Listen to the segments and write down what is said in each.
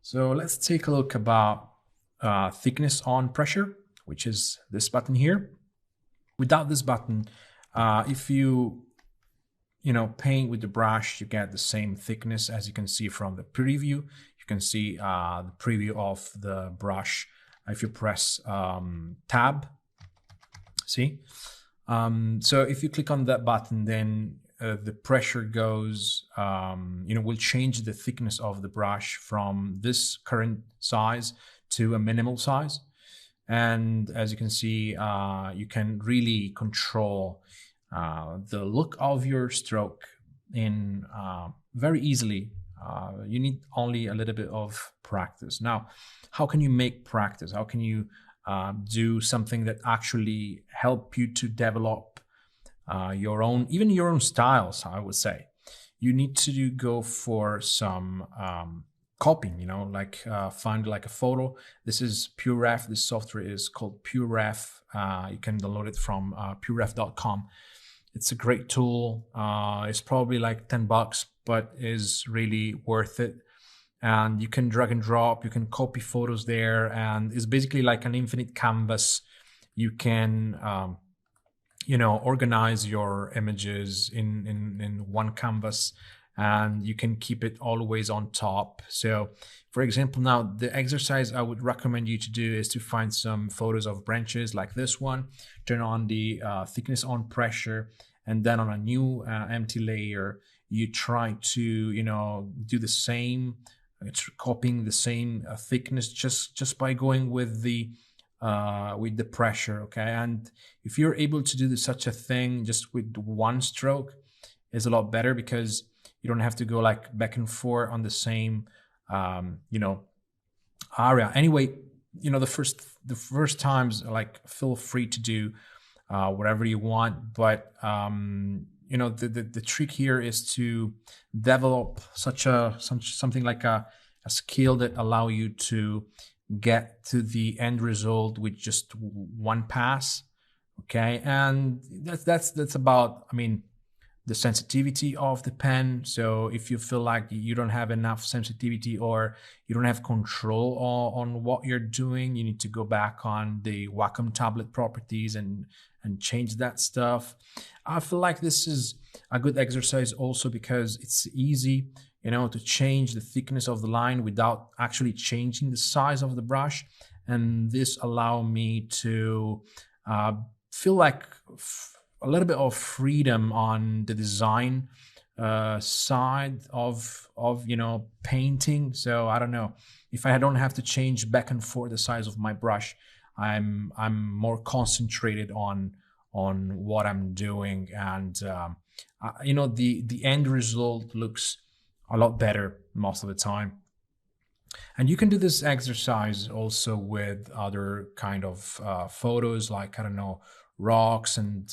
So let's take a look about thickness on pressure, which is this button here. Without this button, if you paint with the brush, you get the same thickness as you can see from the preview. You can see the preview of the brush if you press tab. See? So if you click on that button, then the pressure goes, will change the thickness of the brush from this current size to a minimal size. And as you can see, you can really control the look of your stroke in very easily. You need only a little bit of practice. Now, how can you make practice? How can you do something that actually help you to develop your own styles? I would say you need to go for some copying, find like a photo. This is PureRef. This software is called PureRef. You can download it from pureref.com. It's a great tool. It's probably like $10, but is really worth it. And you can drag and drop, you can copy photos there, and it's basically like an infinite canvas. You can organize your images in one canvas, and you can keep it always on top. So for example, now the exercise I would recommend you to do is to find some photos of branches like this one, turn on the thickness on pressure, and then on a new empty layer, you try to do the same. It's copying the same thickness just by going with the pressure, okay? And if you're able to do such a thing just with one stroke, is a lot better because you don't have to go like back and forth on the same area. Anyway, the first times, like, feel free to do whatever you want, but the trick here is to develop something like a skill that allow you to get to the end result with just one pass. Okay, and that's about, the sensitivity of the pen. So if you feel like you don't have enough sensitivity or you don't have control on what you're doing, you need to go back on the Wacom tablet properties and change that stuff. I feel like this is a good exercise also because it's easy, to change the thickness of the line without actually changing the size of the brush. And this allow me to feel like a little bit of freedom on the design side of painting. So I don't know, if I don't have to change back and forth the size of my brush, I'm more concentrated on what I'm doing, and the end result looks a lot better most of the time. And you can do this exercise also with other kind of photos, like, I don't know, rocks and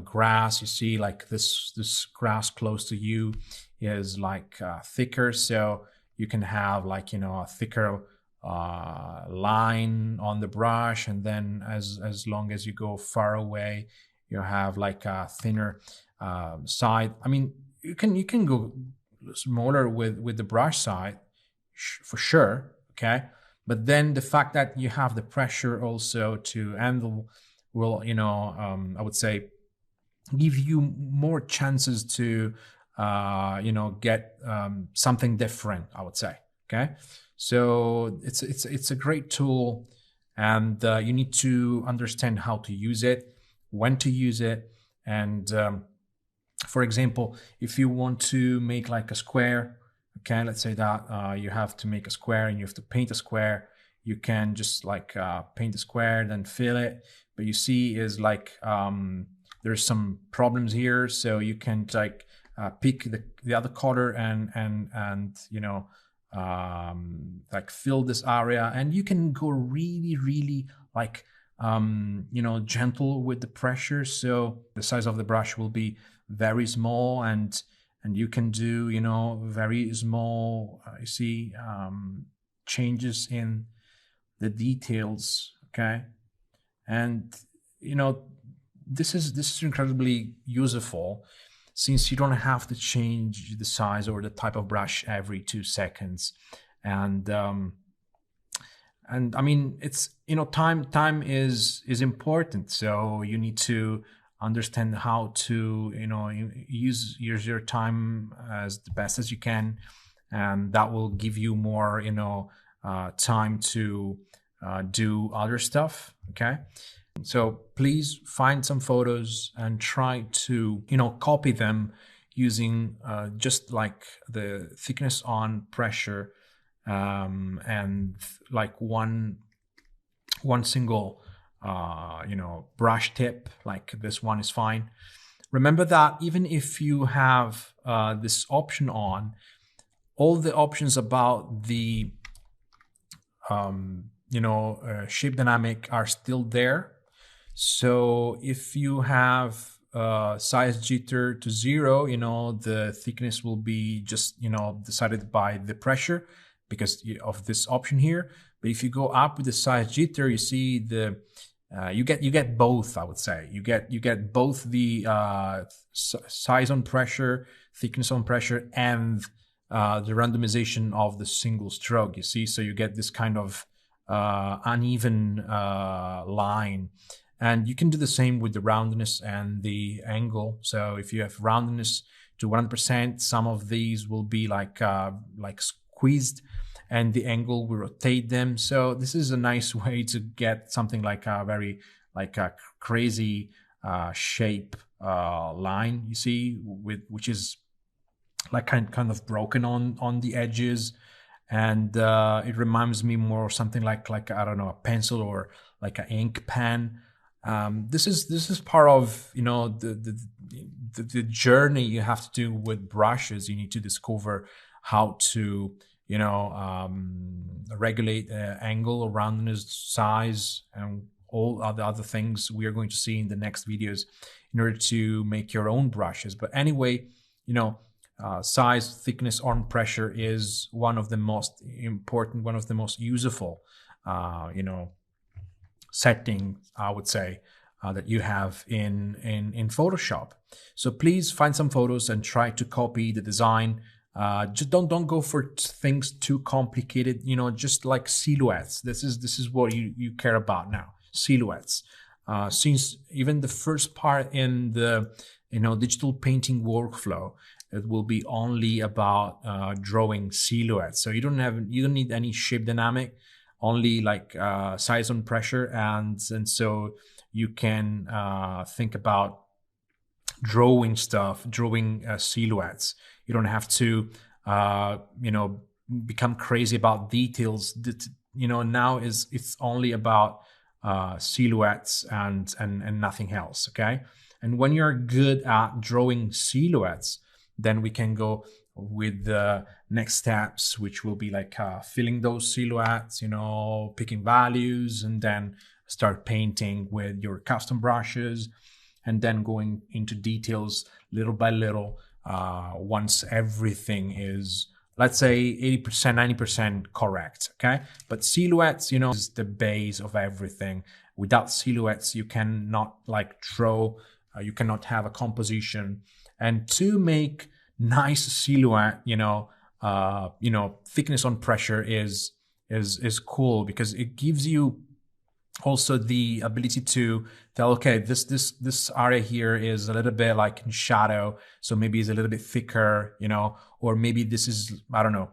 grass. You see, like this grass close to you is like thicker, so you can have a thicker line on the brush, and then as long as you go far away, you have like a thinner side. You can go smaller with the brush side for sure, okay, but then the fact that you have the pressure also to handle will I would say give you more chances to get something different, I would say. Okay, so it's a great tool, and you need to understand how to use it, when to use it. And for example, if you want to make like a square, okay, let's say that you have to make a square and you have to paint a square, you can just paint the square, then fill it. But you see is there's some problems here, so you can pick the other color and fill this area, and you can go really gentle with the pressure, so the size of the brush will be very small, and you can do very small changes in the details, okay? And this is incredibly useful, since you don't have to change the size or the type of brush every 2 seconds. And I mean, it's, time is important, so you need to understand how to, use your time as the best as you can, and that will give you more, time to do other stuff. Okay, so please find some photos and try to, copy them using just like the thickness on pressure, and like one single brush tip, like this one is fine. Remember that even if you have this option on, all the options about the shape dynamic are still there. So if you have size jitter to 0, the thickness will be just, decided by the pressure because of this option here. But if you go up with the size jitter, you see you get both. I would say you get both the size on pressure, thickness on pressure, and the randomization of the single stroke. You see, so you get this kind of uneven line. And you can do the same with the roundness and the angle. So if you have roundness to 100%, some of these will be like squeezed, and the angle will rotate them. So this is a nice way to get something like a very a crazy shape line. You see, which is like kind of broken on the edges, and it reminds me more of something like I don't know, a pencil or like an ink pen. This is part of the journey you have to do with brushes. You need to discover how to regulate angle, roundness, size, and all other things we are going to see in the next videos in order to make your own brushes. But anyway, size, thickness, on pressure is one of the most important, one of the most useful, settings, I would say, that you have in Photoshop. So please find some photos and try to copy the design. Just don't go for things too complicated. Just like silhouettes. This is what you care about now. Silhouettes. Since even the first part in the digital painting workflow, it will be only about drawing silhouettes. So you don't need any shape dynamic, only like size on pressure, and so you can think about drawing silhouettes. You don't have to become crazy about details. Now it's only about silhouettes and nothing else. Okay, and when you're good at drawing silhouettes, then we can go with the next steps, which will be like filling those silhouettes, picking values, and then start painting with your custom brushes, and then going into details little by little. Once everything is, let's say, 80%, 90% correct. Okay, but silhouettes, is the base of everything. Without silhouettes, you cannot draw. You cannot have a composition. And to make nice silhouette, thickness on pressure is cool, because it gives you also the ability to tell, okay, this area here is a little bit like in shadow, so maybe it's a little bit thicker, or maybe this is, I don't know,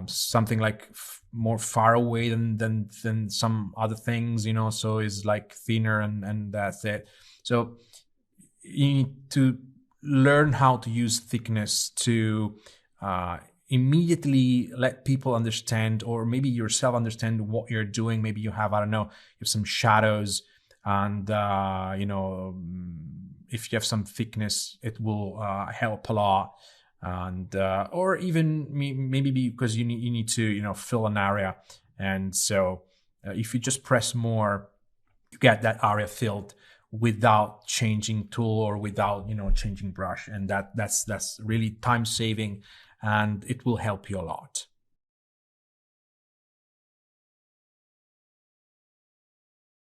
something like more far away than some other things, so it's like thinner, and that's it. So you need to learn how to use thickness to immediately let people understand, or maybe yourself understand what you're doing. Maybe you have, I don't know, you have some shadows, and if you have some thickness, it will help a lot. And or even maybe because you need to fill an area, and so if you just press more, you get that area filled without changing tool or without changing brush, and that's really time saving, and it will help you a lot.